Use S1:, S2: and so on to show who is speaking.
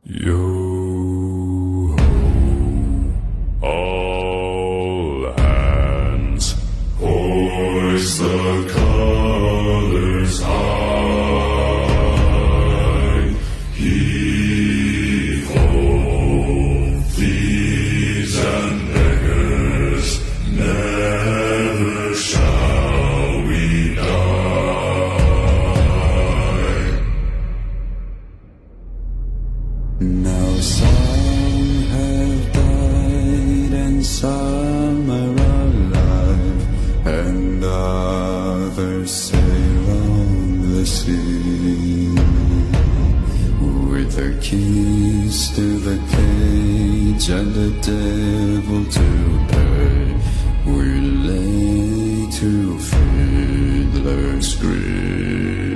S1: Yo ho, all hands, hoist the colors high. Heave ho, thieves and beggars, never shall we die.
S2: Now some have died and some are alive, and others sail on the sea. With the keys to the cage and the devil to pay, we lay to Fiddler's Grave.